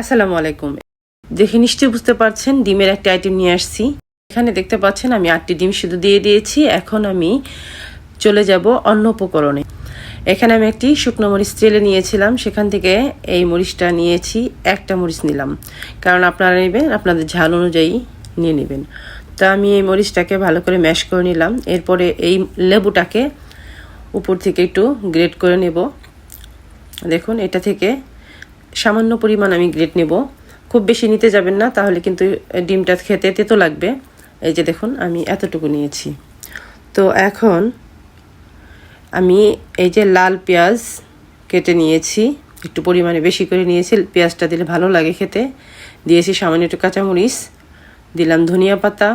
আসসালামু আলাইকুম। দেখে নিশ্চয়ই বুঝতে পারছেন ডিমের একটা আইটেম নিয়ে আসছি। এখানে দেখতে পাচ্ছেন আমি 8টি ডিম শুধু দিয়ে দিয়েছি। এখন আমি চলে যাব অন্য উপকরণে। এখানে আমি একটি শুকনো মরিচ তেলে নিয়েছিলাম, সেখান থেকে এই মরিচটা নিয়েছি, একটা মরিচ নিলাম, কারণ আপনারা নেবেন আপনাদের ঝাল অনুযায়ী নিয়ে নেবেন। তো আমি এই মরিচটাকে ভালো করে ম্যাশ করে নিলাম। এরপরে এই লেবুটাকে উপর থেকে একটু গ্রেট করে নেব। দেখুন, এটা থেকে সামান্য পরিমাণ আমি গ্রেট নেব, খুব বেশি নিতে যাবেন না, তাহলে কিন্তু ডিমটা খেতে তেতো লাগবে। এই যে দেখুন, আমি এতটুকু নিয়েছি। তো এখন আমি এই যে লাল পেঁয়াজ কেটে নিয়েছি, একটু পরিমাণে বেশি করে নিয়েছি, পেঁয়াজটা দিলে ভালো লাগে খেতে। দিয়েছি সামান্য একটু কাঁচামরিচ, দিলাম ধনিয়া পাতা,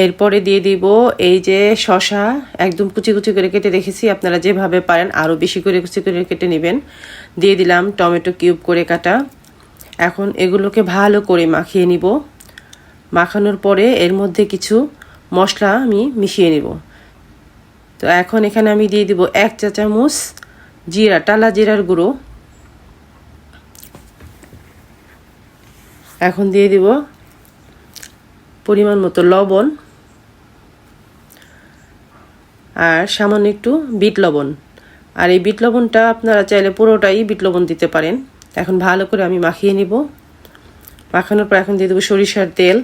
এরপরে দিয়ে দিব এই যে শসা, একদম কুচি কুচি করে কেটে রেখেছি, আপনারা যেভাবে পারেন আরও বেশি করে কুচি করে কেটে নেবেন। দিয়ে দিলাম টমেটো কিউব করে কাটা। এখন এগুলোকে ভালো করে মাখিয়ে নিব। মাখানোর পরে এর মধ্যে কিছু মশলা আমি মিশিয়ে নিব। তো এখন এখানে আমি দিয়ে দিব 1 চা চামচ জিরা, টালা জিরার গুঁড়ো। এখন দিয়ে দিব পরিমাণ মতো লবণ আর সামান্য একটু বিট লবণ। আর এই বিট লবণটা আপনারা চাইলে পুরোটাই বিট লবণ দিতে পারেন। এখন ভালো করে আমি মাখিয়ে নিব। মাখানোর পর এখন দিয়ে দেবো সরিষার তেল।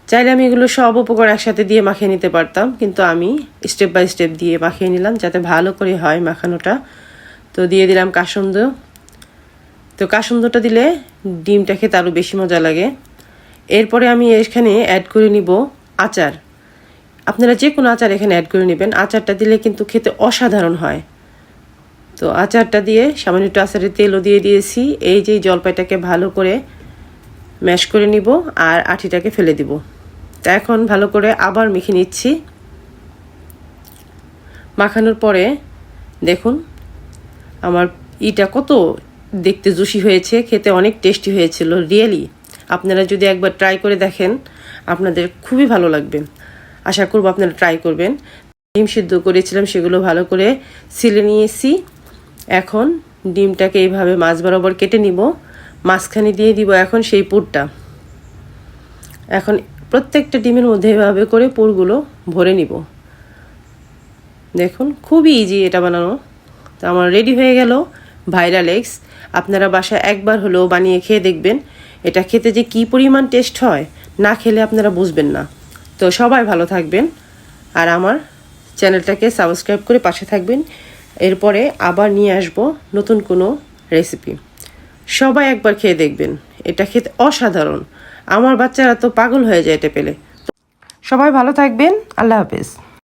চাইলে আমি এগুলো সব উপকরণ একসাথে দিয়ে মাখিয়ে নিতে পারতাম, কিন্তু আমি স্টেপ বাই স্টেপ দিয়ে মাখিয়ে নিলাম যাতে ভালো করে হয় মাখানোটা। তো দিয়ে দিলাম কাসুন্দ। তো কাসুন্দটা দিলে ডিমটা খেতে আরও বেশি মজা লাগে। এরপরে আমি এখানে অ্যাড করে নিব আচার। আপনারা যে কোনো আচার এখানে অ্যাড করে নেবেন। আচারটা দিলে কিন্তু খেতে অসাধারণ হয়। তো আচারটা দিয়ে সামান্য একটু আচারের তেলও দিয়ে দিয়েছি। এই যে জলপাইটাকে ভালো করে ম্যাশ করে নিব আর আঠিটাকে ফেলে দিব। তো এখন ভালো করে আবার মেখে নিচ্ছি। মাখানোর পরে দেখুন আমার ইটা কত দেখতে জুসি হয়েছে, খেতে অনেক টেস্টি হয়েছিল রিয়েলি। আপনারা যদি একবার ট্রাই করে দেখেন আপনাদের খুবই ভালো লাগবে। আশা করব আপনারা ট্রাই করবেন। ডিম সিদ্ধ করেছিলাম সেগুলো ভালো করে ছিলে নিয়েছি। এখন ডিমটাকে এইভাবে মাছ বরাবর কেটে নিব, মাঝখানে দিয়ে দিব এখন সেই পুরটা। এখন প্রত্যেকটা ডিমের মধ্যে এভাবে করে পুরগুলো ভরে নিব। দেখুন, খুবই ইজি এটা বানানো। তো আমার রেডি হয়ে গেল ভাইরাল এগস। আপনারা বাসায় একবার হলেও বানিয়ে খেয়ে দেখবেন। এটা খেতে যে কী পরিমাণ টেস্ট হয়, না খেলে আপনারা বুঝবেন না। তো সবাই ভালো থাকবেন আর আমার চ্যানেলটাকে সাবস্ক্রাইব করে পাশে থাকবেন। এরপরে আবার নিয়ে আসব নতুন কোনো রেসিপি। সবাই একবার খেয়ে দেখবেন, এটা খেতে অসাধারণ। আমার বাচ্চারা তো পাগল হয়ে যায় এটা পেলে। সবাই ভালো থাকবেন। আল্লাহ হাফেজ।